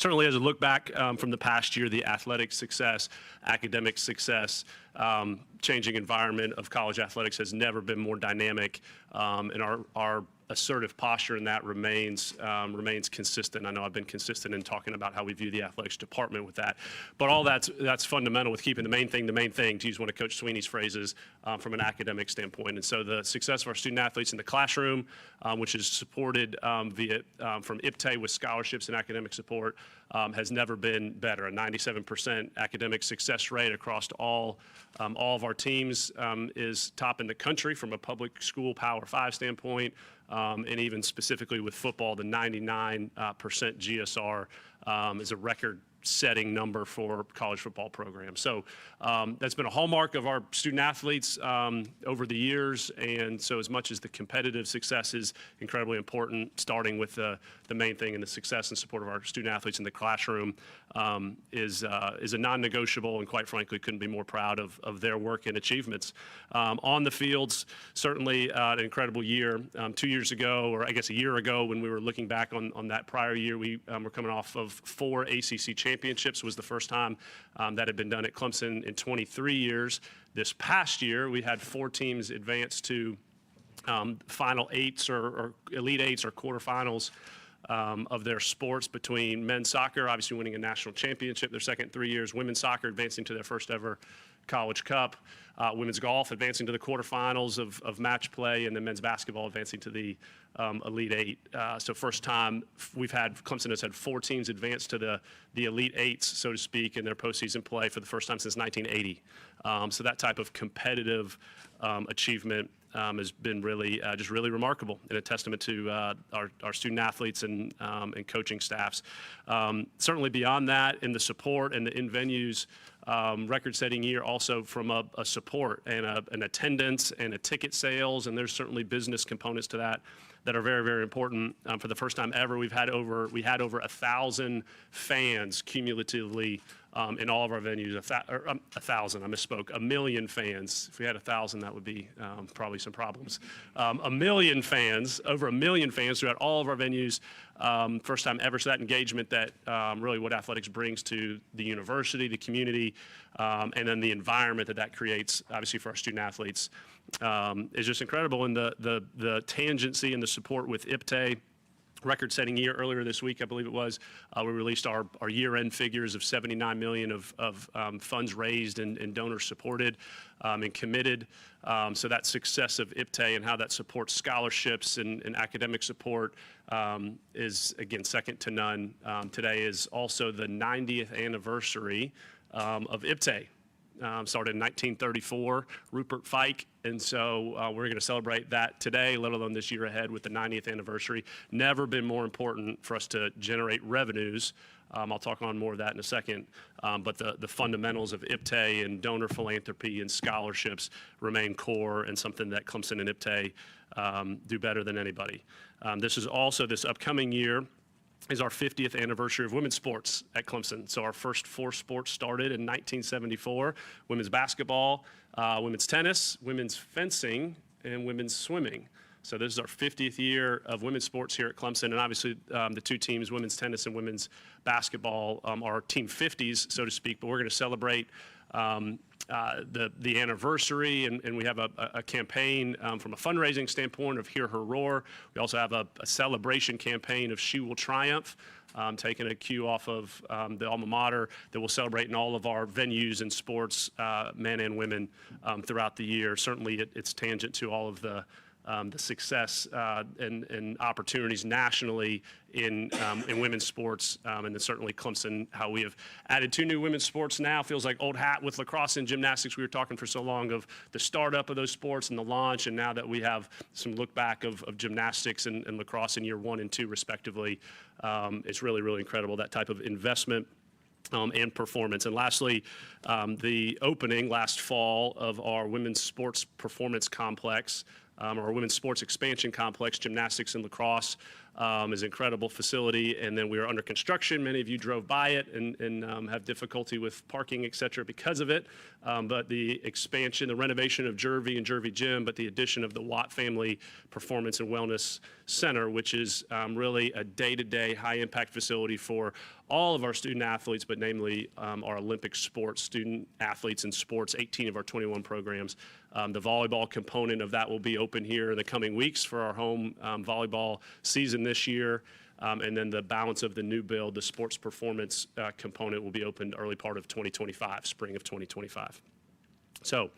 Certainly, as a look back from the past year, the athletic success, academic success, changing environment of college athletics has never been more dynamic, and our assertive posture in that remains consistent. I know I've been consistent in talking about how we view the athletics department with that, but all that's fundamental with keeping the main thing, to use one of Coach Sweeney's phrases, from an academic standpoint. And so the success of our student athletes in the classroom, which is supported from IPTAY with scholarships and academic support, has never been better. A 97% academic success rate across all of our teams is top in the country from a public school Power 5 standpoint. And even specifically with football, the 99% GSR is a record-setting number for college football programs. So that's been a hallmark of our student athletes over the years. And so as much as the competitive success is incredibly important, starting with the main thing and the success and support of our student athletes in the classroom is a non-negotiable, and quite frankly, couldn't be more proud of their work and achievements. On the fields, certainly an incredible year. 2 years ago, or I guess a year ago, when we were looking back on that prior year, we were coming off of 4 ACC championships. It was the first time that had been done at Clemson in 23 years. This past year, we had 4 teams advance to final 8s or Elite 8s or quarterfinals of their sports, between men's soccer, obviously winning a national championship their second 3 years, women's soccer advancing to their first ever College Cup, women's golf advancing to the quarterfinals of match play, and then men's basketball advancing to the Elite 8. So first time Clemson has had 4 teams advance to the Elite 8s, so to speak, in their postseason play for the first time since 1980. So that type of competitive achievement has been really just really remarkable, and a testament to our student athletes and coaching staffs. Certainly beyond that, in the support and the in-venues, record-setting year also from a support and an attendance and a ticket sales, and there's certainly business components to that are very, very important. For the first time ever, we had over 1,000 fans cumulatively in all of our venues. 1,000, I misspoke. 1 million fans. If we had 1,000, that would be probably some problems. 1 million fans, over 1 million fans throughout all of our venues. First time ever. So that engagement, that really what athletics brings to the university, the community, and then the environment that creates, obviously, for our student athletes, is just incredible. And the tangency and the support with IPTAY. Record-setting year earlier this week, I believe it was. We released our year-end figures of $79 million of funds raised and donors supported and committed. So that success of IPTAY and how that supports scholarships and academic support is, again, second to none. Today is also the 90th anniversary of IPTAY. Started in 1934, Rupert Fike, and so we're going to celebrate that today, let alone this year ahead with the 90th anniversary. Never been more important for us to generate revenues. I'll talk on more of that in a second, but the fundamentals of IPTAY and donor philanthropy and scholarships remain core, and something that Clemson and IPTAY do better than anybody. This is also, this upcoming year, is our 50th anniversary of women's sports at Clemson. So our first 4 sports started in 1974, women's basketball, women's tennis, women's fencing, and women's swimming. So this is our 50th year of women's sports here at Clemson, and obviously the 2 teams, women's tennis and women's basketball, are team 50s, so to speak, but we're going to celebrate the anniversary, and we have a campaign from a fundraising standpoint of Hear Her Roar. We also have a celebration campaign of She Will Triumph, taking a cue off of the alma mater, that we'll celebrate in all of our venues and sports, men and women, throughout the year. Certainly it's tangent to all of the success and opportunities nationally in women's sports, and then certainly Clemson, how we have added 2 new women's sports now. Feels like old hat with lacrosse and gymnastics. We were talking for so long of the startup of those sports and the launch, and now that we have some look back of gymnastics and lacrosse in year 1 and 2 respectively, it's really, really incredible, that type of investment and performance. And lastly, the opening last fall of our women's sports performance complex, our women's sports expansion complex, gymnastics and lacrosse, is an incredible facility. And then we are under construction. Many of you drove by it and have difficulty with parking, et cetera, because of it. But the expansion, the renovation of Jervy and Jervy Gym, but the addition of the Watt family performance and wellness Center, which is really a day-to-day high-impact facility for all of our student athletes, but namely our Olympic sports student athletes in sports, 18 of our 21 programs. The volleyball component of that will be open here in the coming weeks for our home volleyball season this year. And then the balance of the new build, the sports performance component, will be opened early part of 2025, spring of 2025. So,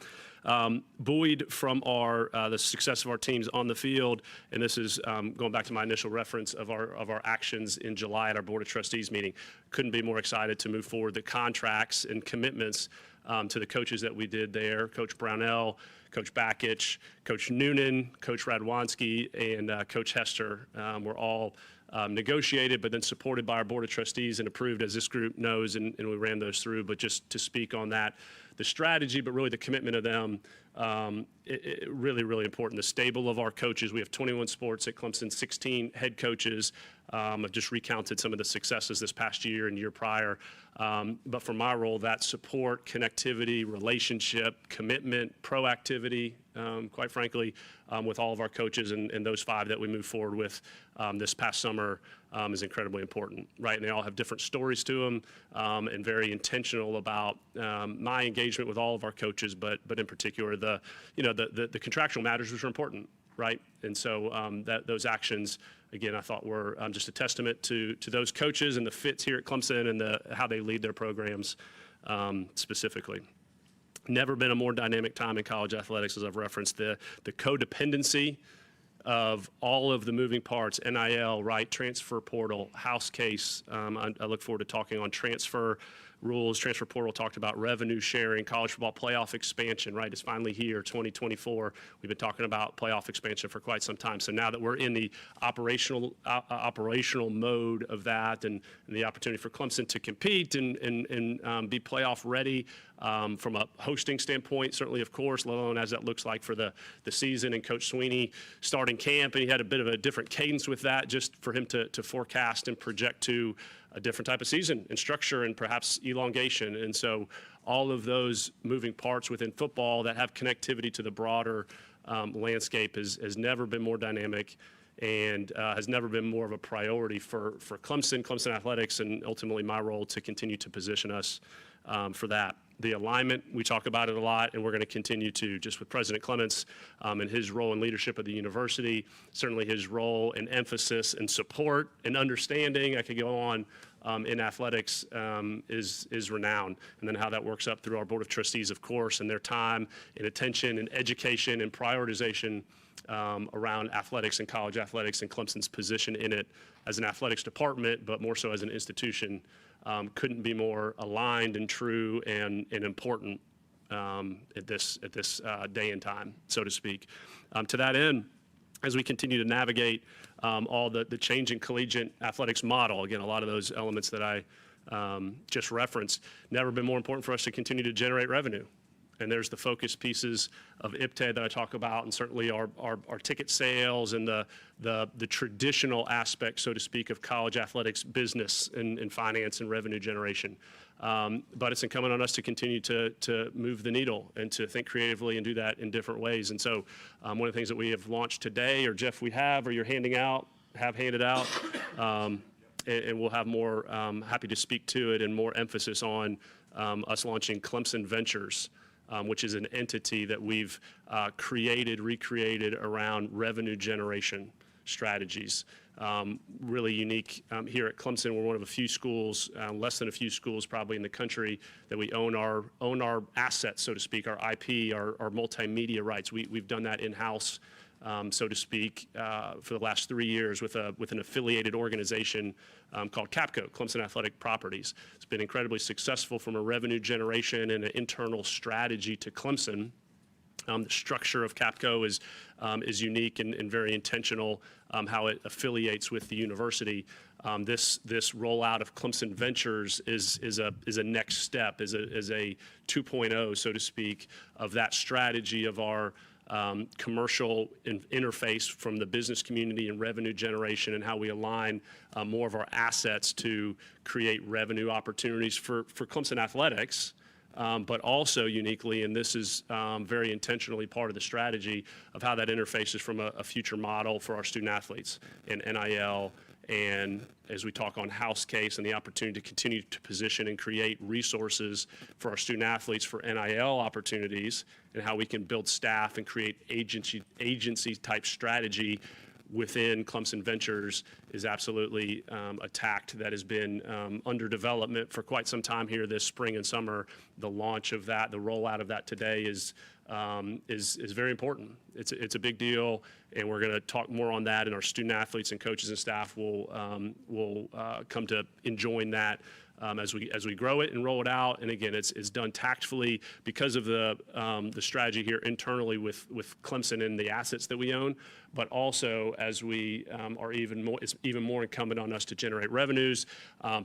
buoyed from the success of our teams on the field, and this is going back to my initial reference of our actions in July at our Board of Trustees meeting. Couldn't be more excited to move forward the contracts and commitments to the coaches that we did there, Coach Brownell, Coach Bakich, Coach Noonan, Coach Radwanski, and Coach Hester were all negotiated, but then supported by our Board of Trustees and approved, as this group knows, and we ran those through. But just to speak on that, the strategy, but really the commitment of them, really, really important. The stable of our coaches. We have 21 sports at Clemson, 16 head coaches. I've just recounted some of the successes this past year and year prior. But for my role, that support, connectivity, relationship, commitment, proactivity, quite frankly, with all of our coaches and those 5 that we moved forward with this past summer is incredibly important, right? And they all have different stories to them, and very intentional about my engagement with all of our coaches, but in particular the contractual matters, which are important, right? And so those actions, again, I thought were just a testament to those coaches and the fits here at Clemson and how they lead their programs specifically. Never been a more dynamic time in college athletics, as I've referenced. The codependency of all of the moving parts, NIL, right, transfer portal, house case. I look forward to talking on transfer rules. Transfer portal talked about revenue sharing, college football playoff expansion, right? It's finally here, 2024. We've been talking about playoff expansion for quite some time. So now that we're in the operational mode of that, and the opportunity for Clemson to compete and be playoff ready from a hosting standpoint, certainly, of course, let alone as that looks like for the season, and Coach Sweeney starting camp, and he had a bit of a different cadence with that, just for him to forecast and project to a different type of season and structure and perhaps elongation. And so all of those moving parts within football that have connectivity to the broader landscape has never been more dynamic, and has never been more of a priority for Clemson athletics, and ultimately my role to continue to position us for that. The alignment, we talk about it a lot, and we're going to continue to, just with President Clements and his role in leadership of the university, certainly his role and emphasis and support and understanding, I could go on, in athletics is renowned. And then how that works up through our Board of Trustees, of course, and their time and attention and education and prioritization around athletics and college athletics, and Clemson's position in it as an athletics department, but more so as an institution, couldn't be more aligned and true and important at this day and time, so to speak. To that end, as we continue to navigate all the changing collegiate athletics model, again, a lot of those elements that I just referenced, never been more important for us to continue to generate revenue. And there's the focus pieces of IPTED that I talk about, and certainly our ticket sales and the traditional aspect, so to speak, of college athletics business and finance and revenue generation. But it's incumbent on us to continue to move the needle and to think creatively and do that in different ways. And so one of the things that we have launched today, or Jeff, we have, or you're handed out, and we'll have more, happy to speak to it, and more emphasis on us launching Clemson Ventures, which is an entity that we've recreated around revenue generation strategies. Really unique here at Clemson. We're one of a few schools, less than a few schools probably in the country, that we own our assets, so to speak, our IP, our multimedia rights. We've done that in-house, so to speak, for the last 3 years with an affiliated organization called CAPCO, Clemson Athletic Properties. It's been incredibly successful from a revenue generation and an internal strategy to Clemson. The structure of CAPCO is unique and very intentional, how it affiliates with the university. This rollout of Clemson Ventures is a next step, is a 2.0, so to speak, of that strategy of our commercial interface from the business community and revenue generation, and how we align more of our assets to create revenue opportunities for Clemson athletics, but also uniquely, and this is very intentionally part of the strategy of how that interfaces from a future model for our student athletes in NIL, and as we talk on house case and the opportunity to continue to position and create resources for our student athletes for NIL opportunities, and how we can build staff and create agency type strategy within Clemson Ventures is absolutely a tact that has been under development for quite some time here this spring and summer. The launch of that, the rollout of that today is very important. It's a big deal, and we're going to talk more on that, and our student athletes and coaches and staff will come to enjoying that as we grow it and roll it out. And again, it's done tactfully because of the strategy here internally with Clemson and the assets that we own, but also as we are it's even more incumbent on us to generate revenues,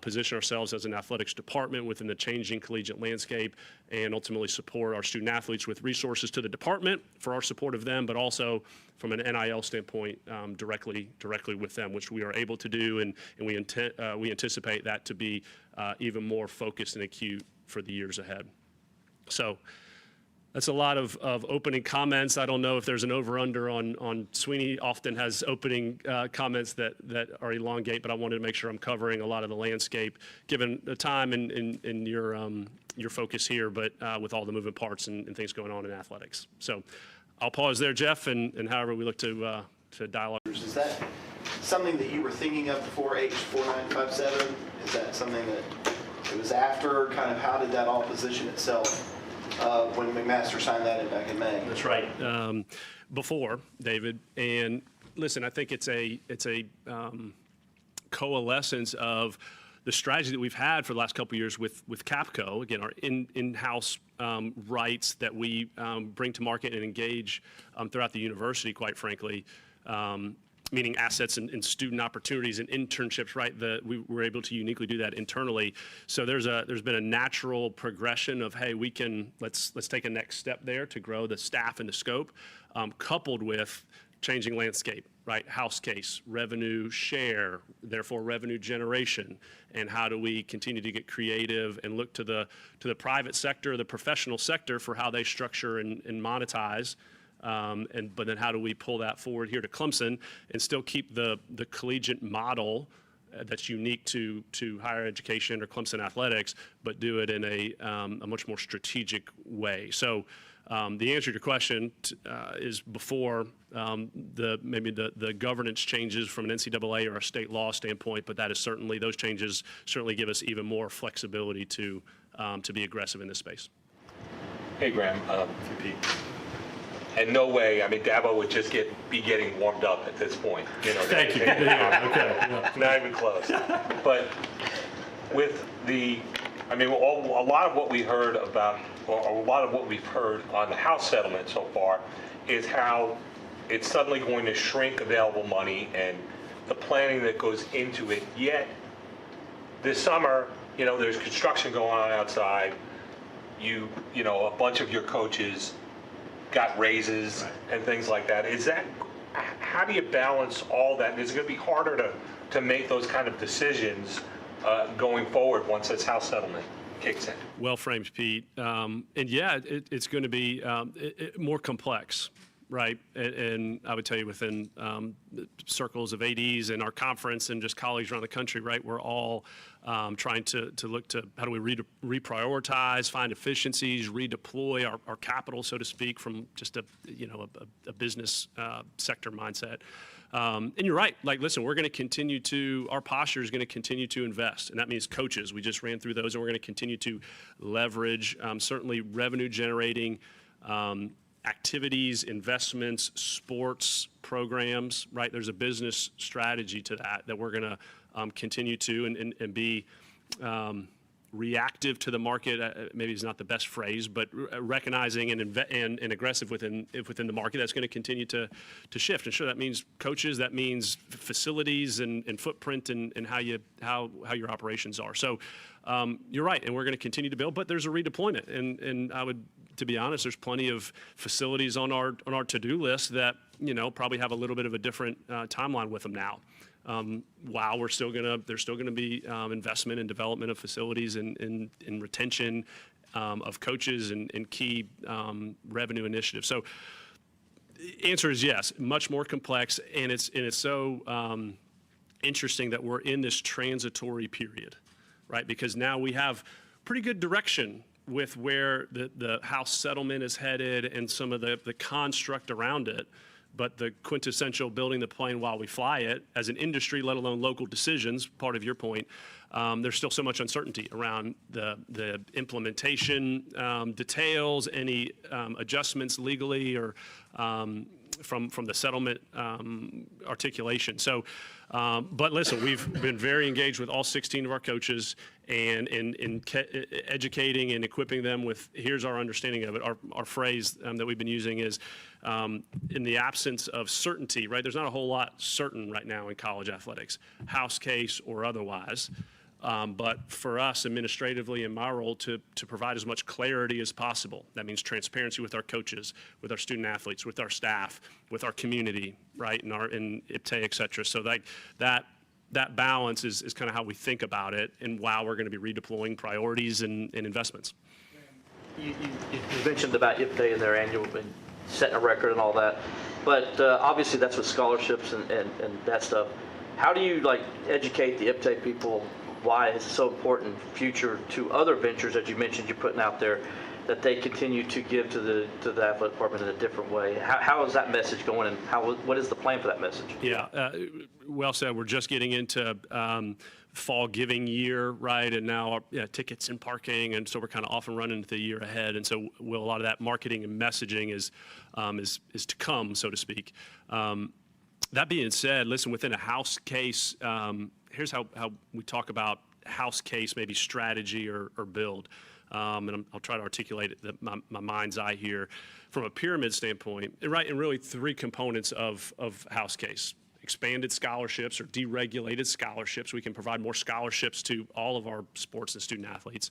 position ourselves as an athletics department within the changing collegiate landscape, and ultimately support our student athletes with resources to the department for our support of them, but also from an NIL standpoint directly with them, which we are able to do, and we anticipate that to be even more focused and acute for the years ahead. So that's a lot of opening comments. I don't know if there's an over-under on Sweeney often has opening comments that are elongate, but I wanted to make sure I'm covering a lot of the landscape, given the time and your focus here, but with all the moving parts and things going on in athletics. So I'll pause there, Jeff, and however we look to dialogue. Is that something that you were thinking of before H4957? Is that something that it was after? Kind of how did that all position itself when McMaster signed that back in May? That's right. Before, David. And listen, I think it's a coalescence of the strategy that we've had for the last couple of years with Capco, again, our in-house rights that we bring to market and engage throughout the university, quite frankly, meaning assets and student opportunities and internships, right? We were able to uniquely do that internally. So there's been a natural progression of, hey, let's take a next step there to grow the staff and the scope, coupled with changing landscape, right? House case, revenue share, therefore revenue generation, and how do we continue to get creative and look to the private sector, the professional sector for how they structure and monetize. But then how do we pull that forward here to Clemson and still keep the collegiate model that's unique to higher education or Clemson athletics, but do it in a much more strategic way. So the answer to your question is before maybe the governance changes from an NCAA or a state law standpoint, but that is those changes certainly give us even more flexibility to be aggressive in this space. Hey, Graham. Pete. And no way, I mean, Dabo would just be getting warmed up at this point. You know, Thank you. Okay. Not even close. But with a lot of what we heard about, or a lot of what we've heard on the House settlement so far is how it's suddenly going to shrink available money and the planning that goes into it. Yet this summer, there's construction going on outside. A bunch of your coaches got raises and things like that. How do you balance all that? Is it going to be harder to make those kind of decisions going forward once this House settlement kicks in? Well framed, Pete. And yeah, it's going to be more complex, right? And I would tell you within circles of ADs and our conference and just colleagues around the country, right, we're all trying to look to how do we reprioritize, find efficiencies, redeploy our capital, so to speak, from just a business sector mindset. And you're right. Like, listen, we're going to continue our posture is going to continue to invest. And that means coaches. We just ran through those, and we're going to continue to leverage certainly revenue generating activities, investments, sports programs, right? There's a business strategy to that we're going to continue to and be reactive to the market. Maybe is not the best phrase, but recognizing and aggressive within the market. That's going to continue to shift. And sure, that means coaches, that means facilities and footprint and how your operations are. So you're right, and we're going to continue to build, but there's a redeployment. And I would, to be honest, there's plenty of facilities on our to-do list that probably have a little bit of a different timeline with them now. While there's still going to be investment and development of facilities and retention of coaches and key revenue initiatives. So answer is yes, much more complex, and it's so interesting that we're in this transitory period, right? Because now we have pretty good direction with where the House settlement is headed and some of the construct around it. But the quintessential building the plane while we fly it as an industry, let alone local decisions, part of your point, there's still so much uncertainty around the implementation details, any adjustments legally or from the settlement articulation. So, but listen, we've been very engaged with all 16 of our coaches and in educating and equipping them with, here's our understanding of it. Our phrase that we've been using is, in the absence of certainty, right? There's not a whole lot certain right now in college athletics, house case or otherwise. But for us administratively in my role to provide as much clarity as possible. That means transparency with our coaches, with our student athletes, with our staff, with our community, right? In IPTAY, et cetera. So that balance is kind of how we think about it and while we're going to be redeploying priorities and investments. You mentioned about IPTAY and their annual and setting a record and all that, but obviously that's with scholarships and that stuff. How do you educate the IPTAY people why it's so important future to other ventures that you mentioned you're putting out there that they continue to give to the athletic department in a different way? How is that message going, and what is the plan for that message? Yeah, well said. We're just getting into fall giving year, right? And now our tickets and parking, and so we're kind of off and running into the year ahead. And so a lot of that marketing and messaging is to come, so to speak. That being said, listen, within a house case, here's how we talk about house case, maybe strategy or build. And I'll try to articulate it my mind's eye here. From a pyramid standpoint, right, and really three components of house case. Expanded scholarships or deregulated scholarships. We can provide more scholarships to all of our sports and student athletes.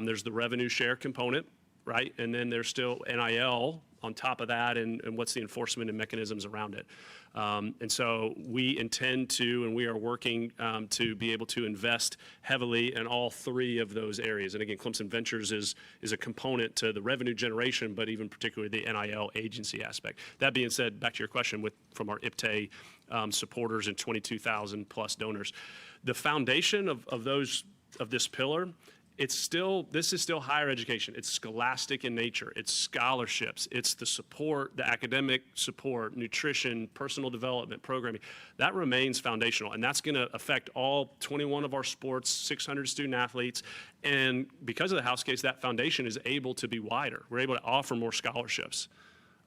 There's the revenue share component, right? And then there's still NIL on top of that, and what's the enforcement and mechanisms around it. And so we intend to, and we are working to be able to invest heavily in all three of those areas. And again, Clemson Ventures is a component to the revenue generation, but even particularly the NIL agency aspect. That being said, back to your question from our IPTAY supporters and 22,000 plus donors, the foundation of this pillar, this is still higher education. It's scholastic in nature. It's scholarships. It's the support, the academic support, nutrition, personal development, programming. That remains foundational, and that's going to affect all 21 of our sports, 600 student athletes. And because of the house case, that foundation is able to be wider. We're able to offer more scholarships.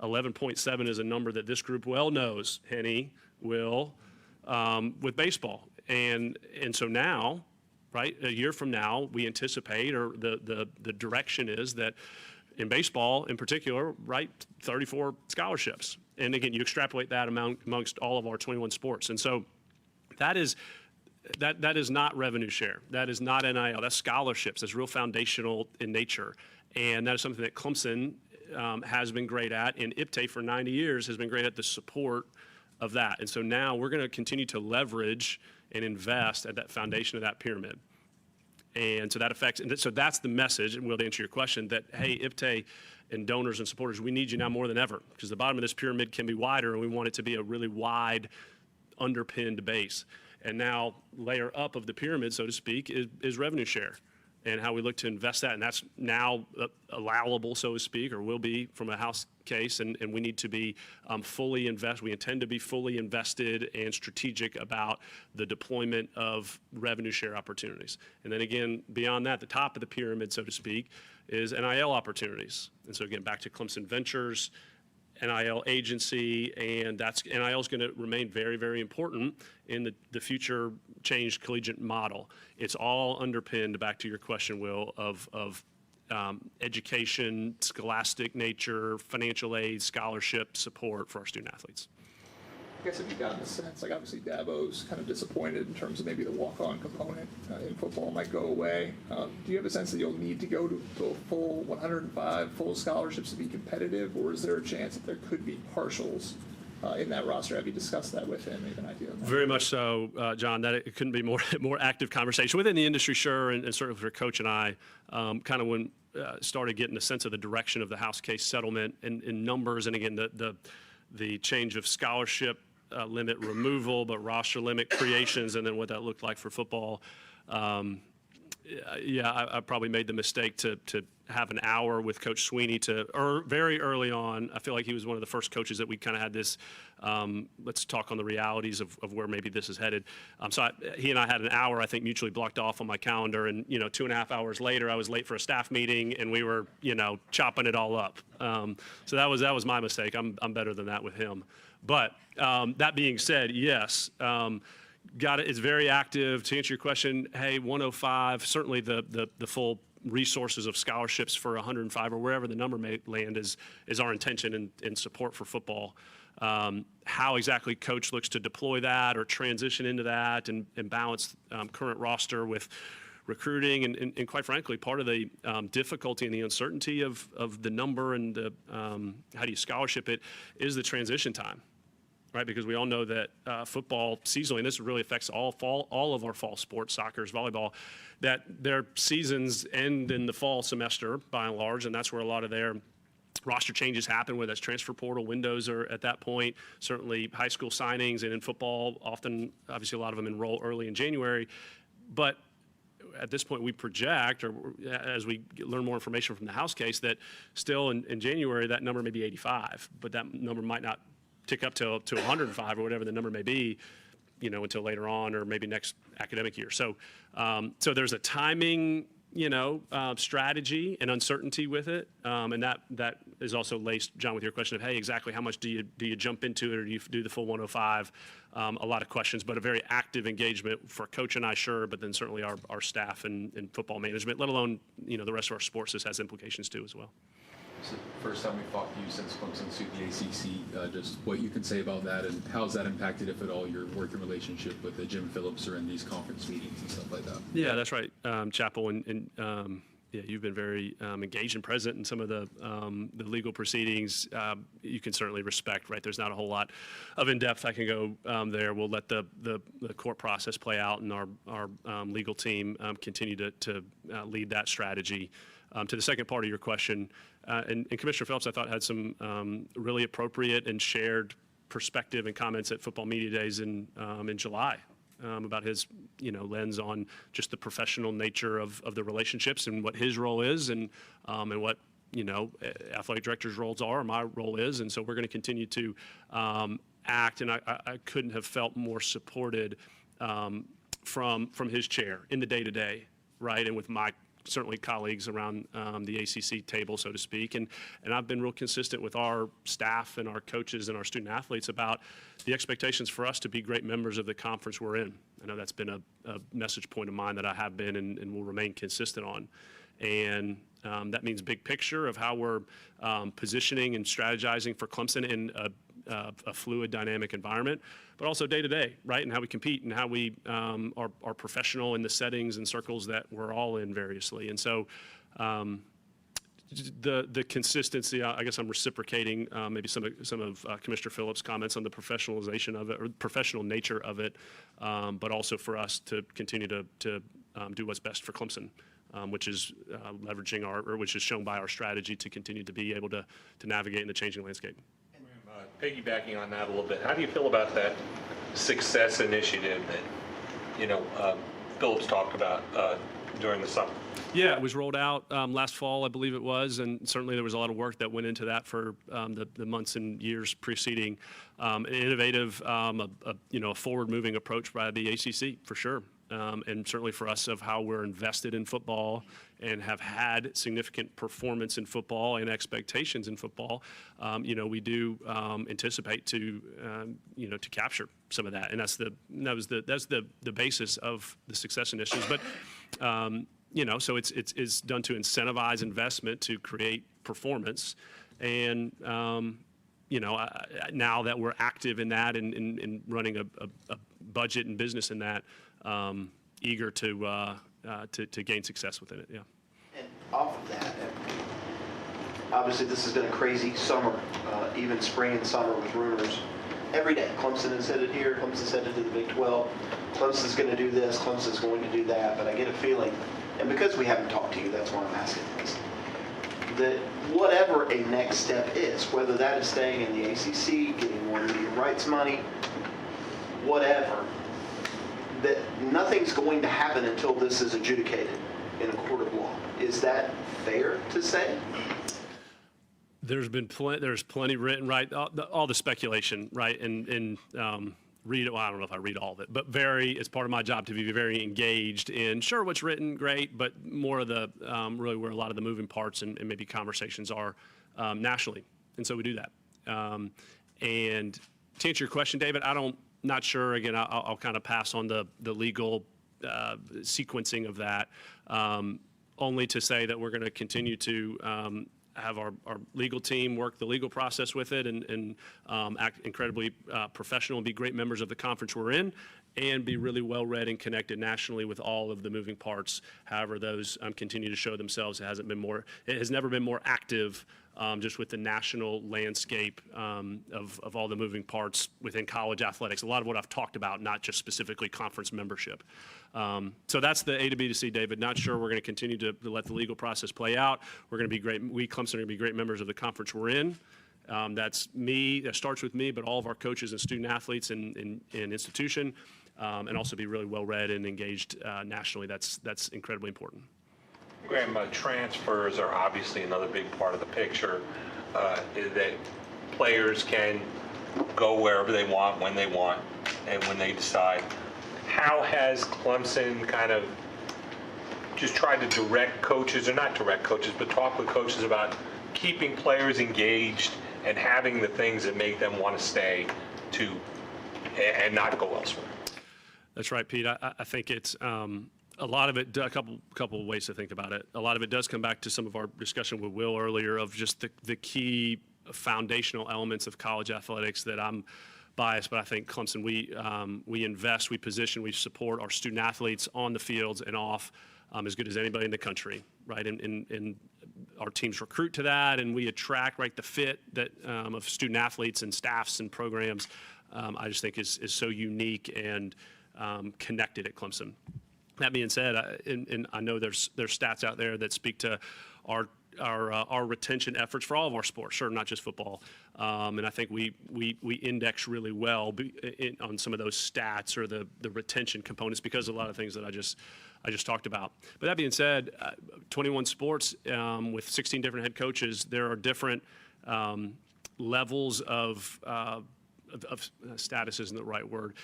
11.7 is a number that this group well knows, Henny, Will, with baseball. And so now, right, a year from now, we anticipate, or the direction is that in baseball in particular, right, 34 scholarships. And again, you extrapolate that amongst all of our 21 sports. And so that is not revenue share. That is not NIL. That's scholarships. That's real foundational in nature. And that is something that Clemson has been great at, and IPTAY for 90 years has been great at the support of that. And so now we're going to continue to leverage and invest at that foundation of that pyramid. And so that affects, and so that's the message, and we'll answer your question, that, hey, IPTAY and donors and supporters, we need you now more than ever, because the bottom of this pyramid can be wider, and we want it to be a really wide, underpinned base. And now, layer up of the pyramid, so to speak, is revenue share, and how we look to invest that. And that's now allowable, so to speak, or will be from a house case, and we need to be fully invested. We intend to be fully invested and strategic about the deployment of revenue share opportunities. And then again, beyond that, the top of the pyramid, so to speak, is NIL opportunities. And so again, back to Clemson Ventures, NIL agency, and NIL is going to remain very, very important in the future changed collegiate model. It's all underpinned, back to your question, Will, of education, scholastic nature, financial aid, scholarship support for our student athletes. I guess have you gotten the sense, obviously Dabo's kind of disappointed in terms of maybe the walk-on component in football might go away. Do you have a sense that you'll need to go to a full 105 full scholarships to be competitive, or is there a chance that there could be partials in that roster? Have you discussed that with him? Maybe an idea of that? Very much so, John. That it couldn't be more active conversation within the industry, sure, and certainly for Coach and I. Kind of when started getting a sense of the direction of the House case settlement in numbers, and again, the change of scholarship limit removal, but roster limit creations, and then what that looked like for football. I probably made the mistake to have an hour with Coach Sweeney very early on. I feel like he was one of the first coaches that we kind of had this, let's talk on the realities of where maybe this is headed. He and I had an hour, I think, mutually blocked off on my calendar, and 2.5 hours later, I was late for a staff meeting, and we were, chopping it all up. So that was my mistake. I'm better than that with him. But that being said, yes. Got it. It's very active. To answer your question, hey, 105, certainly the full resources of scholarships for 105 or wherever the number may land is our intention and support for football. How exactly coach looks to deploy that or transition into that and balance current roster with recruiting and quite frankly, part of the difficulty and the uncertainty of the number and the how do you scholarship it is the transition time. Right, because we all know that football seasonally, and this really affects all of our fall sports, soccer, volleyball, that their seasons end in the fall semester by and large, and that's where a lot of their roster changes happen, whether that's transfer portal windows or at that point, certainly high school signings, and in football, often, obviously a lot of them enroll early in January. But at this point, we project, or as we learn more information from the House case, that still in January, that number may be 85, but that number might not tick up to 105 or whatever the number may be, until later on or maybe next academic year. So there's a timing, strategy and uncertainty with it, and that is also laced, John, with your question of, hey, exactly how much do you jump into it, or do you do the full 105? A lot of questions, but a very active engagement for Coach and I, sure, but then certainly our staff and football management, let alone the rest of our sports. This has implications too as well. It's the first time we've talked to you since Clemson sued the ACC. Just what you can say about that, and how's that impacted, if at all, your working relationship with Jim Phillips or in these conference meetings and stuff like that? Yeah, that's right, Chapel, and you've been very engaged and present in some of the legal proceedings. You can certainly respect, right? There's not a whole lot of in-depth I can go there. We'll let the court process play out, and our legal team continue to lead that strategy. To the second part of your question, and Commissioner Phelps, I thought, had some really appropriate and shared perspective and comments at Football Media Days in July about his lens on just the professional nature of the relationships and what his role is and what athletic directors' roles are, my role is, and so we're going to continue to act. And I couldn't have felt more supported from his chair in the day-to-day, right, and with my certainly colleagues around the ACC table, so to speak. And I've been real consistent with our staff and our coaches and our student athletes about the expectations for us to be great members of the conference we're in. I know that's been a message point of mine that I have been and will remain consistent on. And that means big picture of how we're positioning and strategizing for Clemson in a fluid, dynamic environment, but also day to day, right? And how we compete and how we are professional in the settings and circles that we're all in variously. And so the consistency, I guess I'm reciprocating maybe some of Commissioner Phillips' comments on the professionalization of it or professional nature of it, but also for us to continue to do what's best for Clemson. Which is leveraging which is shown by our strategy to continue to be able to navigate in the changing landscape. Piggybacking on that a little bit, how do you feel about that success initiative that Phillips talked about during the summer? Yeah, it was rolled out last fall, I believe it was, and certainly there was a lot of work that went into that for the months and years preceding. An innovative, a forward-moving approach by the ACC for sure. And certainly for us of how we're invested in football and have had significant performance in football and expectations in football, we do anticipate to capture some of that, and that's the basis of the success initiatives. But so it's done to incentivize investment to create performance, and now that we're active in that and running a budget and business in that. Eager to gain success within it, yeah. And off of that, obviously this has been a crazy summer, even spring and summer with rumors. Every day, Clemson is headed here, Clemson's headed to the Big 12, Clemson's going to do this, Clemson's going to do that, but I get a feeling, and because we haven't talked to you, that's why I'm asking this. that whatever a next step is, whether that is staying in the ACC, getting more media rights money, whatever, that nothing's going to happen until this is adjudicated in a court of law. Is that fair to say? There's plenty written, right? All the speculation, right? And read, well, I don't know if I read all of it, but it's part of my job to be very engaged in, sure, what's written, great, but more of the, really where a lot of the moving parts and maybe conversations are nationally. And so we do that. And to answer your question, David, not sure. Again, I'll kind of pass on the legal sequencing of that, only to say that we're going to continue to have our legal team work the legal process with it and act incredibly professional and be great members of the conference we're in and be really well read and connected nationally with all of the moving parts. However, those continue to show themselves. It has never been more active just with the national landscape of all the moving parts within college athletics. A lot of what I've talked about, not just specifically conference membership. So that's the A to B to C, David. Not sure we're going to continue to let the legal process play out. We're going to be great. We, Clemson, are going to be great members of the conference we're in. That's me. That starts with me, but all of our coaches and student athletes in institution, and also be really well read and engaged nationally. That's incredibly important. Graham, transfers are obviously another big part of the picture, that players can go wherever they want, when they want, and when they decide. How has Clemson kind of just tried to direct coaches, or not direct coaches, but talk with coaches about keeping players engaged and having the things that make them want to stay and not go elsewhere? That's right, Pete. I think it's a lot of it, a couple of ways to think about it. A lot of it does come back to some of our discussion with Will earlier of just the key foundational elements of college athletics that I'm biased, but I think Clemson, we invest, we position, we support our student athletes on the fields and off as good as anybody in the country, right? And our teams recruit to that, and we attract, right, the fit that of student athletes and staffs and programs. I just think is so unique and connected at Clemson. That being said, and I know there's stats out there that speak to our retention efforts for all of our sports, sure, not just football. And I think we index really well on some of those stats or the retention components because of a lot of things that I just talked about. But that being said, 21 sports with 16 different head coaches, there are different levels of status isn't the right word.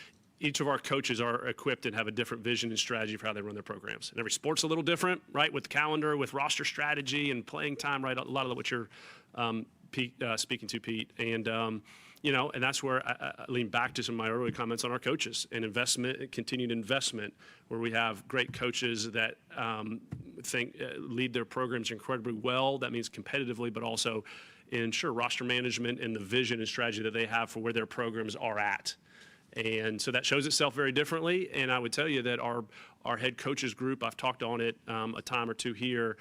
Each of our coaches are equipped and have a different vision and strategy for how they run their programs. And every sport's a little different, right? With the calendar, with roster strategy and playing time, right? A lot of what you're speaking to, Pete. And, and that's where I lean back to some of my early comments on our coaches and investment, continued investment, where we have great coaches that lead their programs incredibly well. That means competitively, but also ensure roster management and the vision and strategy that they have for where their programs are at. And so that shows itself very differently. And I would tell you that our head coaches group, I've talked on it a time or two here,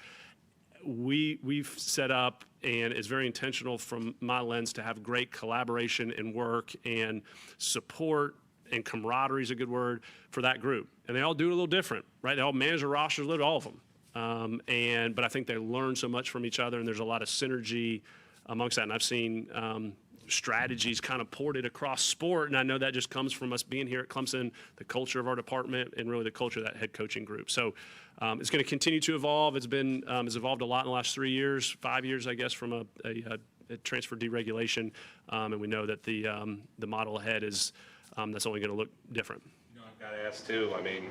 we've set up, and it's very intentional from my lens, to have great collaboration and work and support, and camaraderie is a good word for that group. And they all do it a little different, right? They all manage their rosters, all of them. But I think they learn so much from each other, and there's a lot of synergy amongst that. And I've seen strategies kind of ported across sport, and I know that just comes from us being here at Clemson, the culture of our department, and really the culture of that head coaching group. So it's going to continue to evolve. It's evolved a lot in the last 3 years, 5 years, I guess, from a transfer deregulation, and we know that the model ahead is that's only going to look different. I've got to ask too. I mean,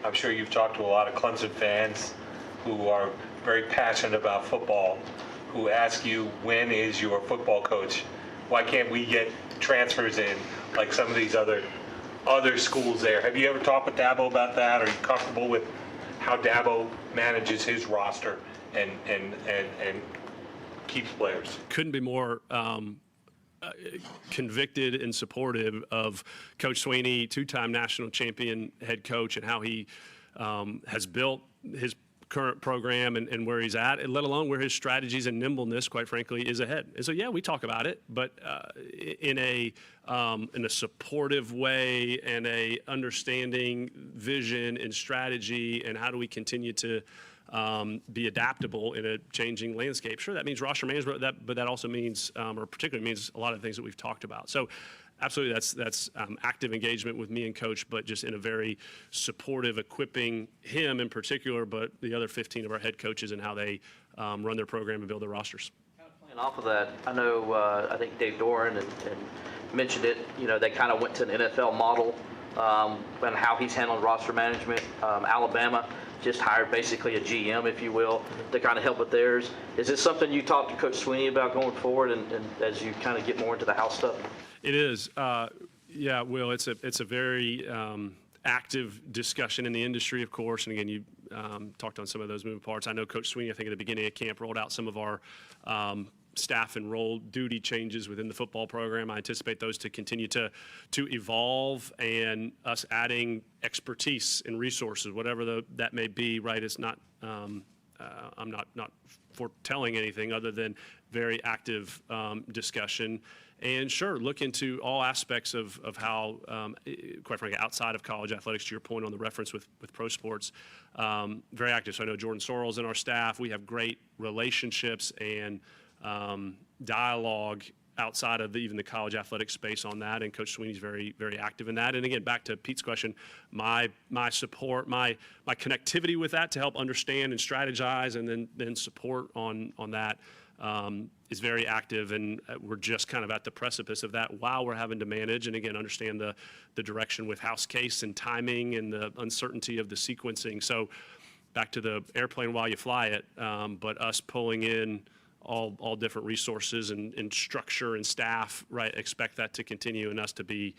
I'm sure you've talked to a lot of Clemson fans who are very passionate about football, who ask you, when is your football coach? Why can't we get transfers in like some of these other schools there? Have you ever talked with Dabo about that? Are you comfortable with how Dabo manages his roster and keeps players? Couldn't be more convicted and supportive of Coach Sweeney, two-time national champion head coach, and how he has built his current program and where he's at, and let alone where his strategies and nimbleness, quite frankly, is ahead. And so, yeah, we talk about it, but in a supportive way and a understanding vision and strategy, and how do we continue to be adaptable in a changing landscape. Sure, that means roster management, but that also means, or particularly means a lot of things that we've talked about. So absolutely, that's active engagement with me and coach, but just in a very supportive, equipping him in particular, but the other 15 of our head coaches and how they run their program and build their rosters. And off of that, I know, I think Dave Doran and mentioned it, they kind of went to an NFL model and how he's handled roster management. Alabama just hired basically a GM, if you will, to kind of help with theirs. Is this something you talked to Coach Sweeney about going forward and as you kind of get more into the house stuff? It is. Yeah, Will, it's a very active discussion in the industry, of course. And again, you talked on some of those moving parts. I know Coach Sweeney, I think at the beginning of camp, rolled out some of our staff and role duty changes within the football program. I anticipate those to continue to evolve, and us adding expertise and resources, whatever that may be, right? It's not, I'm not foretelling anything other than very active discussion. And sure, look into all aspects of how, quite frankly, outside of college athletics, to your point on the reference with pro sports, very active. So I know Jordan Sorrell's in our staff. We have great relationships and dialogue outside of even the college athletic space on that, and Coach Sweeney's very, very active in that. And again, back to Pete's question, my support, my connectivity with that to help understand and strategize, and then support on that is very active, and we're just kind of at the precipice of that while we're having to manage and again understand the direction with house case and timing and the uncertainty of the sequencing. So back to the airplane while you fly it, but us pulling in all different resources and structure and staff, right? Expect that to continue, and us to be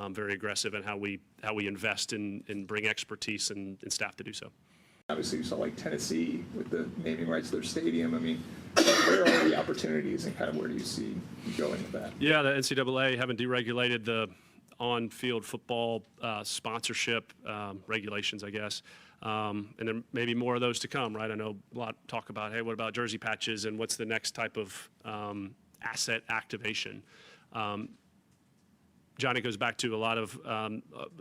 very aggressive in how we invest and bring expertise and staff to do so. Obviously, you saw like Tennessee with the naming rights to their stadium. I mean, where are the opportunities, and kind of where do you see going with that? Yeah, the NCAA having deregulated the on-field football sponsorship regulations, I guess. And there may be more of those to come, right? I know a lot talk about, hey, what about jersey patches, and what's the next type of asset activation? John, it goes back to a lot of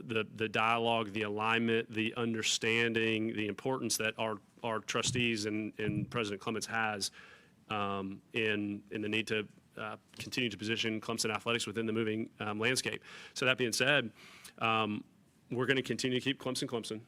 the dialogue, the alignment, the understanding, the importance that our trustees and President Clements has in the need to continue to position Clemson athletics within the moving landscape. So that being said, we're going to continue to keep Clemson.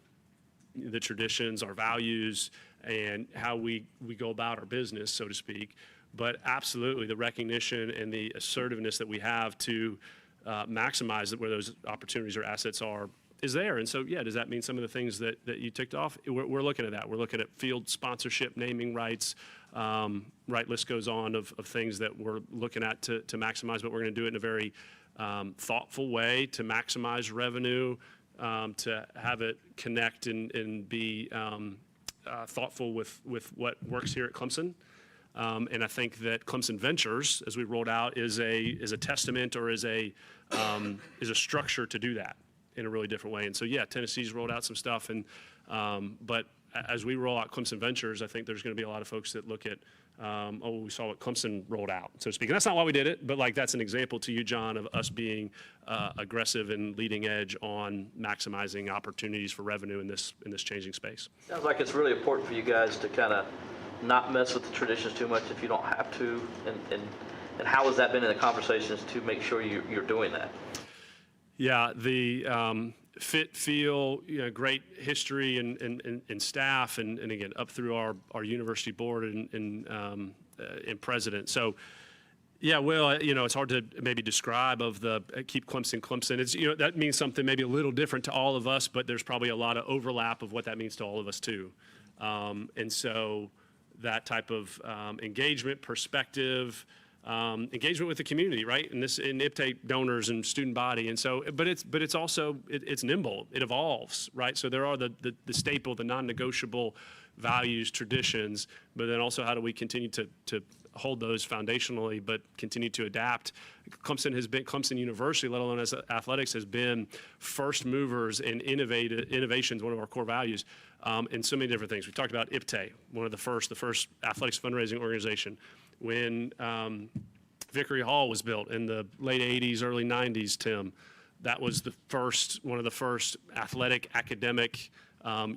The traditions, our values, and how we go about our business, so to speak. But absolutely, the recognition and the assertiveness that we have to maximize where those opportunities or assets are is there. And so, yeah, does that mean some of the things that you ticked off? We're looking at that. We're looking at field sponsorship, naming rights, right, list goes on of things that we're looking at to maximize, but we're going to do it in a very thoughtful way to maximize revenue, to have it connect and be thoughtful with what works here at Clemson. And I think that Clemson Ventures, as we rolled out, is a testament, or is a structure to do that in a really different way. And so, yeah, Tennessee's rolled out some stuff, and but as we roll out Clemson Ventures, I think there's going to be a lot of folks that look at, we saw what Clemson rolled out, so to speak. And that's not why we did it, but like that's an example to you, John, of us being aggressive and leading edge on maximizing opportunities for revenue in this changing space. Sounds like it's really important for you guys to kind of not mess with the traditions too much if you don't have to, and how has that been in the conversations to make sure you're doing that? Yeah, the fit, feel, great history and staff, and again, up through our university board and president. So, yeah, Will, it's hard to maybe describe of the keep Clemson. It's, that means something maybe a little different to all of us, but there's probably a lot of overlap of what that means to all of us too. And so that type of engagement, perspective, engagement with the community, right? And this in IPTAY donors and student body. And so, but it's also, it's nimble, it evolves, right? So there are the staple, the non-negotiable values, traditions, but then also how do we continue to hold those foundationally, but continue to adapt. Clemson University, let alone as athletics, has been first movers in innovations, one of our core values, in so many different things. We talked about IPTAY, one of the first athletics fundraising organization. When Vickery Hall was built in the late 80s, early 90s, Tim, that was one of the first athletic academic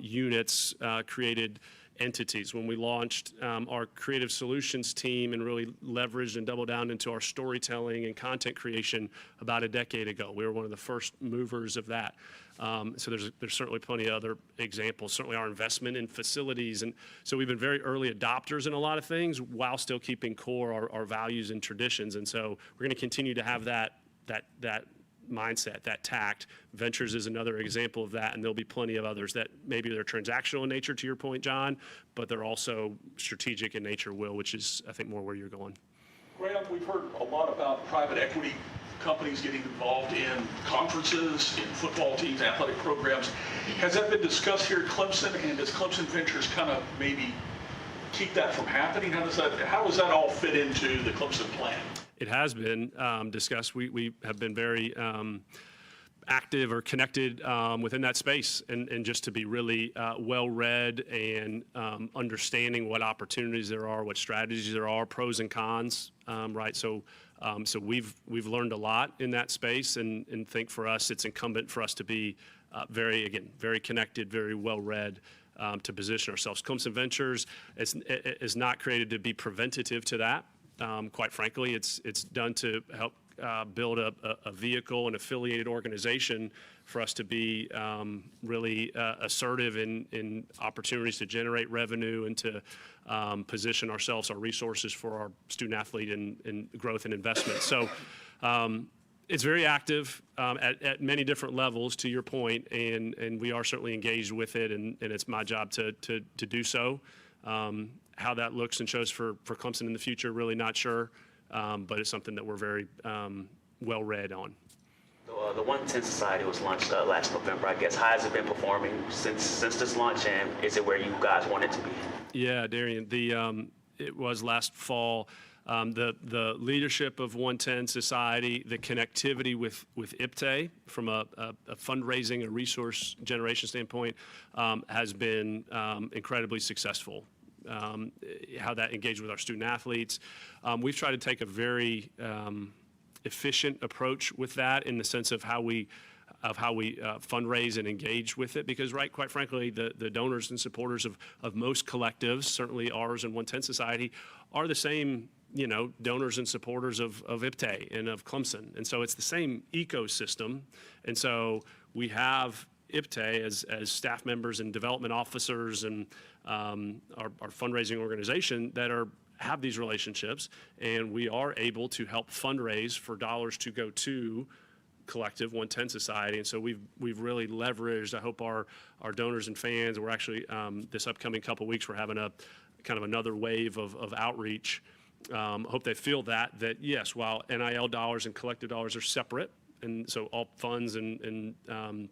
units created entities. When we launched our creative solutions team and really leveraged and doubled down into our storytelling and content creation about a decade ago, we were one of the first movers of that. So there's certainly plenty of other examples, certainly our investment in facilities. And so we've been very early adopters in a lot of things while still keeping core our values and traditions. And so we're going to continue to have that mindset, that tact. Ventures is another example of that, and there'll be plenty of others that maybe they're transactional in nature, to your point, John, but they're also strategic in nature, Will, which is, I think, more where you're going. Graham, we've heard a lot about private equity companies getting involved in conferences, in football teams, athletic programs. Has that been discussed here at Clemson, and does Clemson Ventures kind of maybe keep that from happening? How does that all fit into the Clemson plan? It has been discussed. We have been very active or connected within that space, and just to be really well-read and understanding what opportunities there are, what strategies there are, pros and cons, right? So we've learned a lot in that space, and think for us, it's incumbent for us to be very connected, very well-read, to position ourselves. Clemson Ventures is not created to be preventative to that. Quite frankly, it's done to help build a vehicle, an affiliated organization for us to be really assertive in opportunities to generate revenue and to position ourselves, our resources for our student athlete and growth and investment. So it's very active at many different levels, to your point, and we are certainly engaged with it, and it's my job to do so. How that looks and shows for Clemson in the future, really not sure, but it's something that we're very well read on. The 110 Society was launched last November, I guess. How has it been performing since this launch, and is it where you guys want it to be? Yeah, Darian, it was last fall. The leadership of 110 Society, the connectivity with IPTAY from a fundraising, a resource generation standpoint, has been incredibly successful. How that engaged with our student athletes. We've tried to take a very efficient approach with that, in the sense of how we fundraise and engage with it, because, right, quite frankly, the donors and supporters of most collectives, certainly ours and 110 Society, are the same, donors and supporters of IPTAY and of Clemson. And so it's the same ecosystem. And so we have IPTAY as staff members and development officers and our fundraising organization that have these relationships, and we are able to help fundraise for dollars to go to collective 110 Society. And so we've really leveraged, I hope our donors and fans, we're actually this upcoming couple weeks, we're having a kind of another wave of outreach. Hope they feel that yes, while NIL dollars and collective dollars are separate, and so all funds and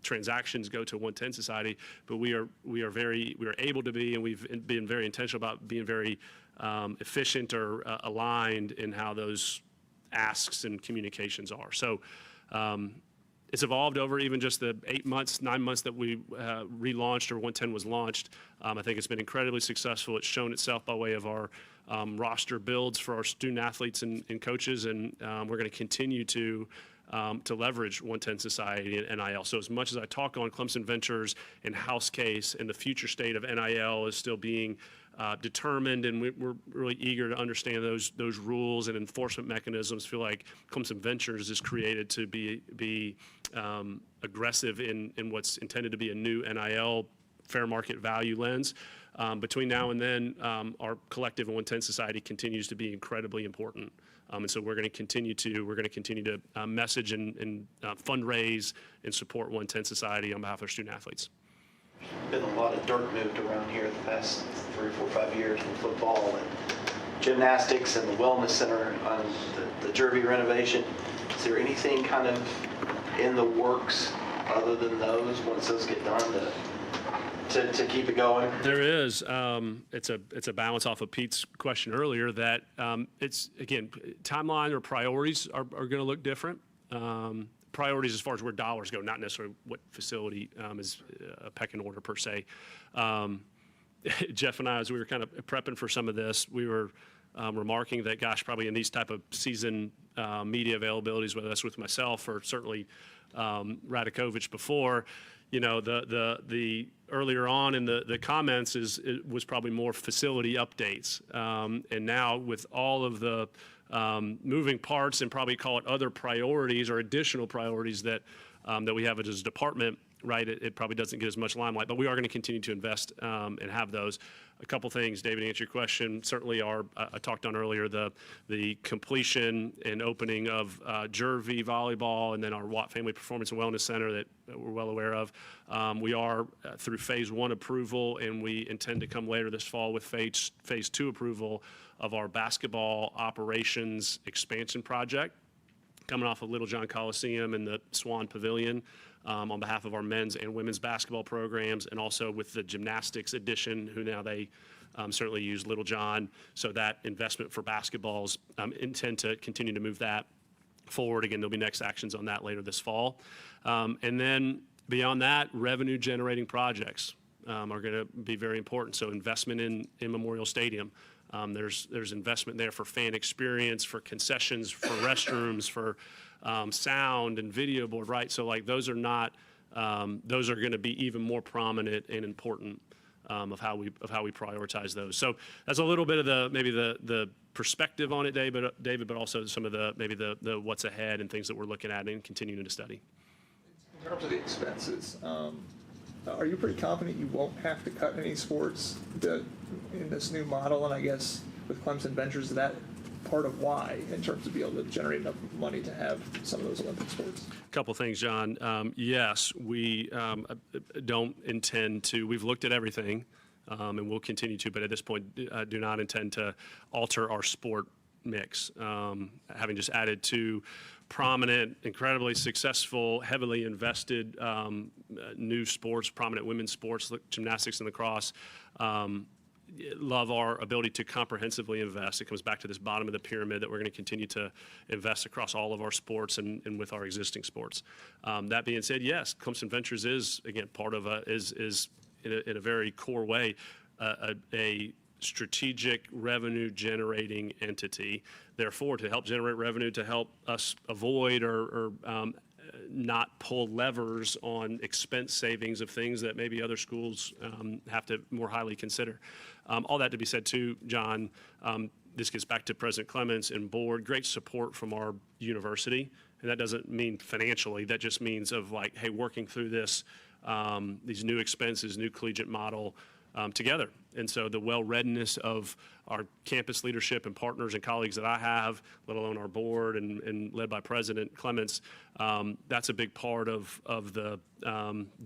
transactions go to 110 Society, but we are able to be, and we've been very intentional about being very efficient or aligned in how those asks and communications are. So it's evolved over even just the 9 months that we relaunched, or 110 was launched. I think it's been incredibly successful. It's shown itself by way of our roster builds for our student athletes and coaches, and we're going to continue to leverage 110 Society and NIL. So as much as I talk on Clemson Ventures and House Case, and the future state of NIL is still being determined, and we're really eager to understand those rules and enforcement mechanisms. Feel like Clemson Ventures is created to be aggressive in what's intended to be a new NIL fair market value lens. Between now and then, our collective and 110 Society continues to be incredibly important. And so we're going to continue to message and fundraise and support 110 Society on behalf of our student athletes. Been a lot of dirt moved around here the past 3, 4, 5 years with football and gymnastics and the wellness center on the Jervey renovation. Is there anything kind of in the works other than those, once those get done, to keep it going? There is. It's a balance off of Pete's question earlier that it's, again, timeline or priorities are going to look different. Priorities as far as where dollars go, not necessarily what facility is a pecking order per se. Jeff and I, as we were kind of prepping for some of this, we were remarking that, gosh, probably in these type of season media availabilities, whether that's with myself or certainly Radakovich before, the earlier on in the comments it was probably more facility updates. And now with all of the moving parts and probably call it other priorities or additional priorities that we have as a department, right, it probably doesn't get as much limelight, but we are going to continue to invest and have those. A couple things, David, to answer your question. Certainly I talked on earlier, the completion and opening of Jervy Volleyball and then our Watt Family Performance and Wellness Center that we're well aware of. We are through phase 1 approval, and we intend to come later this fall with phase 2 approval of our basketball operations expansion project, coming off of Littlejohn Coliseum and the Swan Pavilion. On behalf of our men's and women's basketball programs, and also with the gymnastics addition, who now they certainly use Littlejohn. So that investment for basketballs, intend to continue to move that forward. Again, there'll be next actions on that later this fall. And then beyond that, revenue generating projects are going to be very important. So investment in Memorial Stadium. There's investment there for fan experience, for concessions, for restrooms, for sound and video board, right? So like those are going to be even more prominent and important of how we prioritize those. So that's a little bit of the perspective on it, David, but also some of the what's ahead and things that we're looking at and continuing to study. In terms of the expenses, are you pretty confident you won't have to cut any sports in this new model? And I guess with Clemson Ventures, is that part of why, in terms of being able to generate enough money to have some of those Olympic sports? A couple things, John. Yes, we don't intend to. We've looked at everything, and we'll continue to, but at this point, do not intend to alter our sport mix. Having just added 2 prominent, incredibly successful, heavily invested new sports, prominent women's sports, gymnastics and lacrosse. Love our ability to comprehensively invest. It comes back to this bottom of the pyramid that we're going to continue to invest across all of our sports and with our existing sports. That being said, yes, Clemson Ventures is, again, part of is in a very core way a strategic revenue generating entity. Therefore, to help generate revenue, to help us avoid or not pull levers on expense savings of things that maybe other schools have to more highly consider. All that to be said too, John, this gets back to President Clements and board, great support from our university. And that doesn't mean financially, that just means of like, hey, working through this, these new expenses, new collegiate model together. And so the well-readiness of our campus leadership and partners and colleagues that I have, let alone our board and led by President Clements, that's a big part of the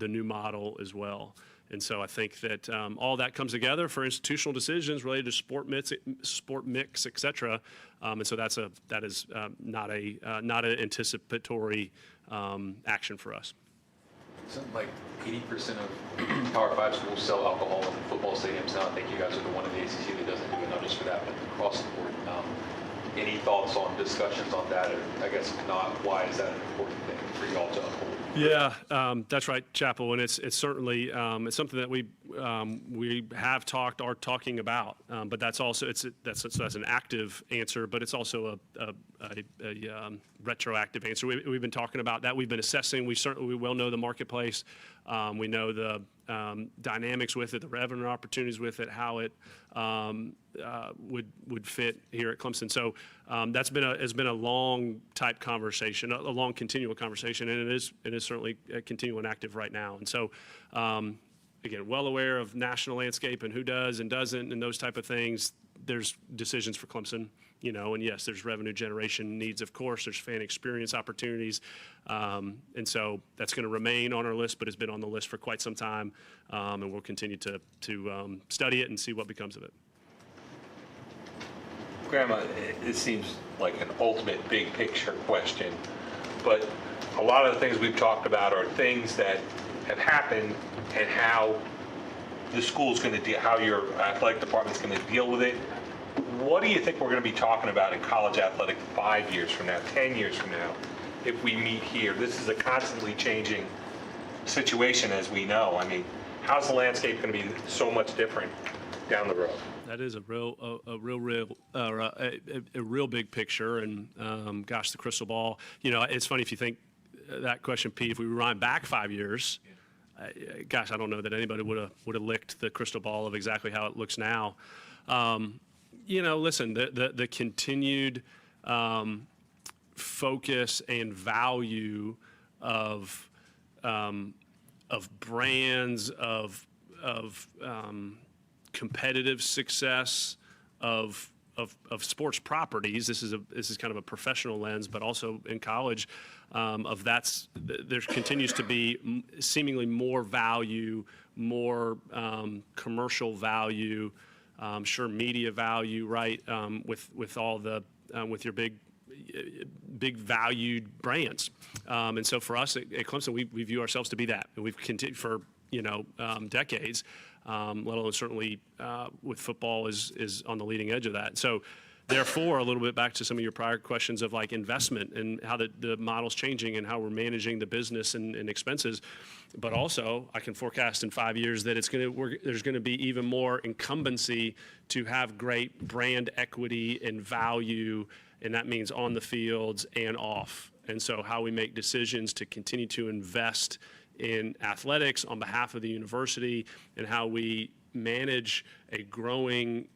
new model as well. And so I think that all that comes together for institutional decisions related to sport mix, et cetera. And so that is not an anticipatory action for us. Something like 80% of Power 5 schools sell alcohol in football stadiums now. I think you guys are the one in the ACC that doesn't do it, not just for that, but across the board. Any thoughts on discussions on that? Or I guess if not, why is that an important thing for you all to uphold? Yeah, that's right, Chapel, and it's certainly it's something that we have talked, are talking about, but that's also that's an active answer, but it's also a retroactive answer. We've been talking about that. We've been assessing. We well know the marketplace. We know the dynamics with it, the revenue opportunities with it, how it would fit here at Clemson. So that's been a long type conversation, a long continual conversation, and it is certainly continual and active right now. And so again, well aware of national landscape and who does and doesn't and those type of things. There's decisions for Clemson, and yes, there's revenue generation needs, of course, there's fan experience opportunities. And so that's going to remain on our list, but it's been on the list for quite some time. And we'll continue to study it and see what becomes of it. Grandma, it seems like an ultimate big picture question, but a lot of the things we've talked about are things that have happened and how the school's going to deal, how your athletic department's going to deal with it. What do you think we're going to be talking about in college athletics 5 years from now, 10 years from now, if we meet here? This is a constantly changing situation, as we know. I mean, how's the landscape going to be so much different down the road? That is a real big picture, and gosh, the crystal ball. It's funny if you think that question, Pete. If we rewind back 5 years, gosh, I don't know that anybody would have licked the crystal ball of exactly how it looks now. Listen, the continued focus and value of brands, of competitive success, of sports properties. This is kind of a professional lens, but also in college, there continues to be seemingly more value, more commercial value, sure media value, right? With all the with your big valued brands, and so for us at Clemson, we view ourselves to be that, and we've continued for decades. Let alone certainly with football is on the leading edge of that. So therefore, a little bit back to some of your prior questions of like investment and how the model's changing and how we're managing the business and expenses. But also, I can forecast in 5 years that there's going to be even more incumbency to have great brand equity and value, and that means on the fields and off. And so how we make decisions to continue to invest in athletics on behalf of the university and how we manage a growing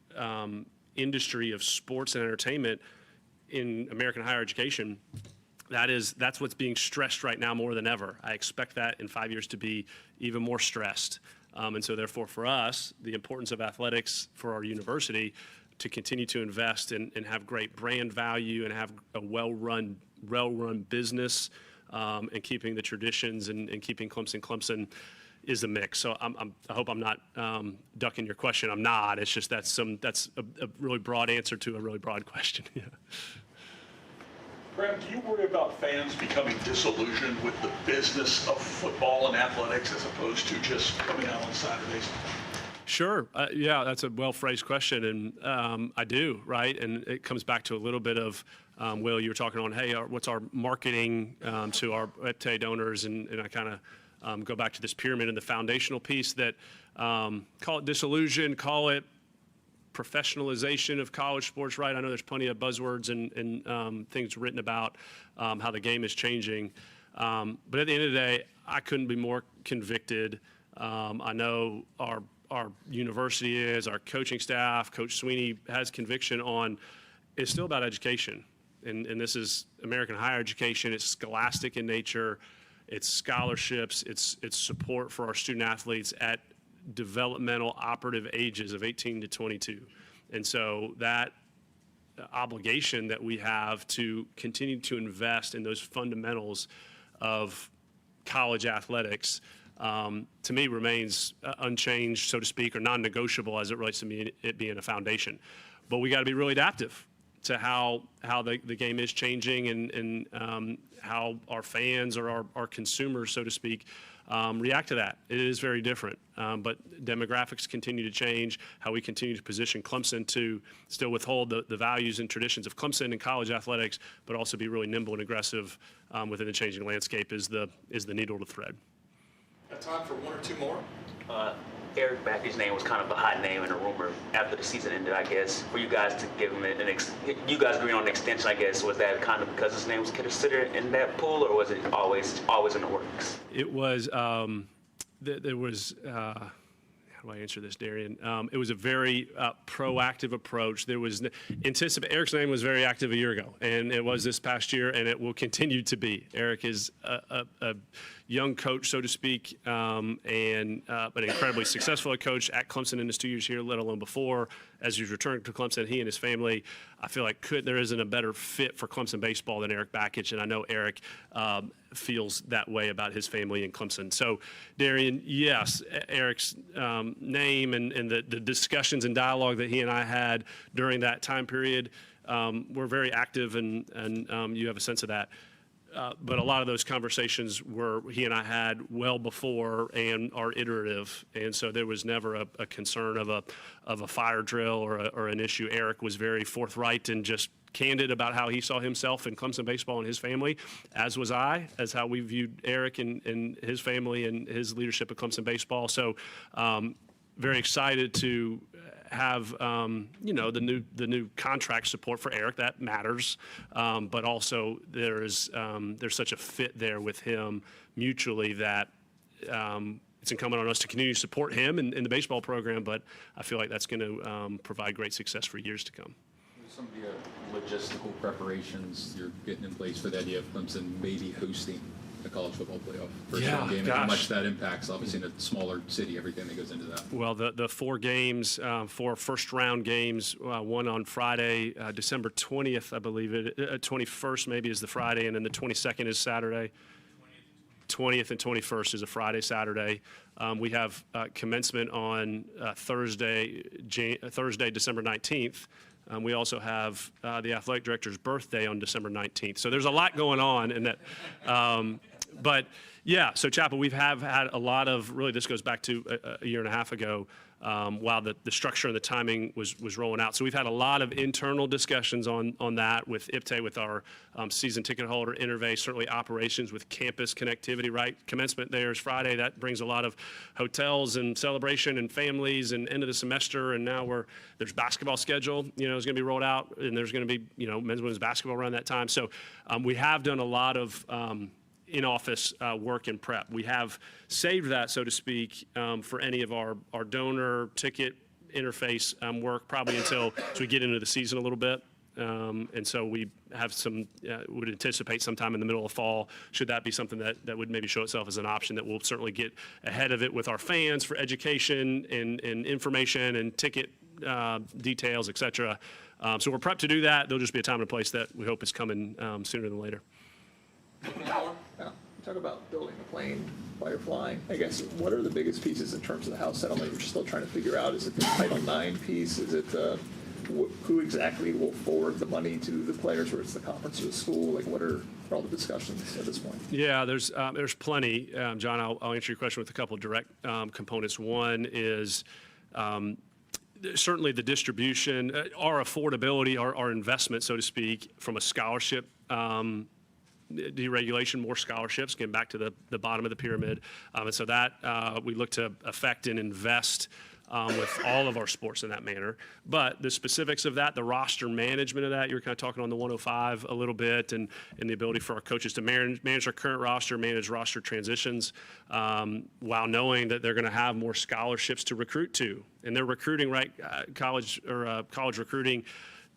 industry of sports and entertainment in American higher education, that's what's being stressed right now more than ever. I expect that in 5 years to be even more stressed. And so therefore for us, the importance of athletics for our university to continue to invest and have great brand value and have a well-run business, and keeping the traditions and keeping Clemson is the mix. So I hope I'm not ducking your question. I'm not. It's just that's a really broad answer to a really broad question. Yeah. Graham, do you worry about fans becoming disillusioned with the business of football and athletics as opposed to just coming out on Saturdays? Sure. Yeah, that's a well-phrased question, and I do, right? And it comes back to a little bit of, Will, you were talking on, hey, what's our marketing to our EPTE donors, and I kind of go back to this pyramid and the foundational piece that, call it disillusion, call it professionalization of college sports, right? I know there's plenty of buzzwords and things written about how the game is changing. But at the end of the day, I couldn't be more convicted. I know our university is, our coaching staff, Coach Sweeney has conviction on, it's still about education. And this is American higher education. It's scholastic in nature. It's scholarships. It's support for our student athletes at developmental operative ages of 18 to 22. And so that obligation that we have to continue to invest in those fundamentals of college athletics, to me, remains unchanged, so to speak, or non-negotiable as it relates to it being a foundation. But we got to be really adaptive to how the game is changing and how our fans or our consumers, so to speak, react to that. It is very different, but demographics continue to change, how we continue to position Clemson to still withhold the values and traditions of Clemson and college athletics, but also be really nimble and aggressive within the changing landscape is the needle to thread. Got time for one or two more? Eric Backy's name was kind of a hot name and a rumor after the season ended, I guess. For you guys to give him you guys agreeing on an extension, I guess, was that kind of because his name was considered in that pool, or was it always in the works? It was, there was, how do I answer this, Darian? It was a very proactive approach. There was, Eric's name was very active a year ago, and it was this past year, and it will continue to be. Eric is a young coach, so to speak, but incredibly successful coach at Clemson in his 2 years here, let alone before. As he's returned to Clemson, he and his family, I feel like there isn't a better fit for Clemson baseball than Eric Backich, and I know Eric feels that way about his family in Clemson. So, Darian, yes, Eric's name and the discussions and dialogue that he and I had during that time period were very active, and you have a sense of that. But a lot of those conversations he and I had well before and are iterative, and so there was never a concern of a fire drill or an issue. Eric was very forthright and just candid about how he saw himself in Clemson baseball and his family, as was I, as how we viewed Eric and his family and his leadership at Clemson baseball. So very excited to have the new contract support for Eric. That matters, but also there's such a fit there with him mutually that it's incumbent on us to continue to support him in the baseball program, but I feel like that's going to provide great success for years to come. Some of the logistical preparations you're getting in place for the idea of Clemson maybe hosting a college football playoff first round game, and how much that impacts, obviously, in a smaller city, everything that goes into that. Well, the 4 games, 4 first-round games, one on Friday, December 20th, I believe, 21st maybe is the Friday, and then the 22nd is Saturday. 20th and 21st is a Friday, Saturday. We have commencement on Thursday, December 19th. We also have the athletic director's birthday on December 19th. So there's a lot going on in that. But yeah, so Chapel, we've had a lot of, really this goes back to a year and a half ago, while the structure and the timing was rolling out. So we've had a lot of internal discussions on that with IPTAY, with our season ticket holder interface, certainly operations with campus connectivity, right? Commencement there is Friday. That brings a lot of hotels and celebration and families and end of the semester. And now there's basketball schedule, is going to be rolled out, and there's going to be, men's and women's basketball around that time. So we have done a lot of in-office work and prep. We have saved that, so to speak, for any of our donor ticket interface work, probably until as we get into the season a little bit. And so we have would anticipate sometime in the middle of fall, should that be something that would maybe show itself as an option, that we'll certainly get ahead of it with our fans for education and information and ticket details, et cetera. So we're prepped to do that. There'll just be a time and a place that we hope is coming sooner than later. Yeah, talk about building a plane while you're flying. I guess, what are the biggest pieces in terms of the house settlement you're still trying to figure out? Is it the Title IX piece? Is it who exactly will forward the money to the players, or it's the conference or the school? Like, what are all the discussions at this point? Yeah, there's plenty. John, I'll answer your question with a couple of direct components. One is certainly the distribution, our affordability, our investment, so to speak, from a scholarship deregulation, more scholarships, getting back to the bottom of the pyramid. And so that we look to affect and invest with all of our sports in that manner. But the specifics of that, the roster management of that, you were kind of talking on the 105 a little bit, and the ability for our coaches to manage our current roster, manage roster transitions, while knowing that they're going to have more scholarships to recruit to. And they're recruiting, right, college recruiting,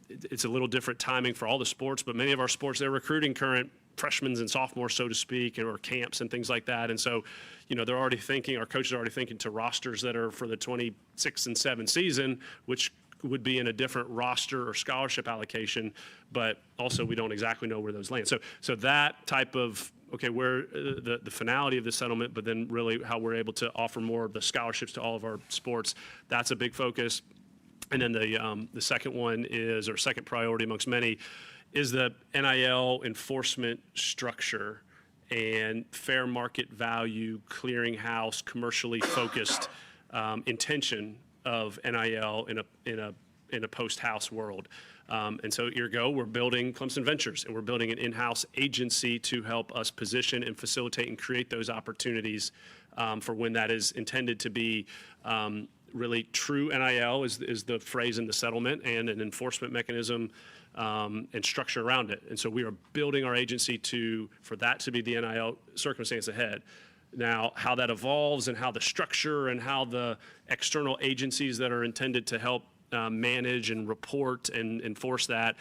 it's a little different timing for all the sports, but many of our sports, they're recruiting current freshmen and sophomores, so to speak, or camps and things like that. And so, they're already thinking, our coaches are already thinking to rosters that are for the 26 and 7 season, which would be in a different roster or scholarship allocation, but also we don't exactly know where those land. So that type of, okay, where the finality of the settlement, but then really how we're able to offer more of the scholarships to all of our sports, that's a big focus. And then the second one is, or second priority amongst many, is the NIL enforcement structure and fair market value, clearinghouse, commercially focused intention of NIL in a post-house world. And so ergo, we're building Clemson Ventures, and we're building an in-house agency to help us position and facilitate and create those opportunities for when that is intended to be really true NIL is the phrase in the settlement, and an enforcement mechanism and structure around it. And so we are building our agency for that to be the NIL circumstance ahead. Now, how that evolves and how the structure and how the external agencies that are intended to help manage and report and enforce that,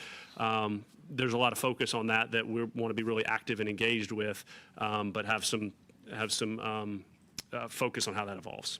there's a lot of focus on that we want to be really active and engaged with, but have some focus on how that evolves.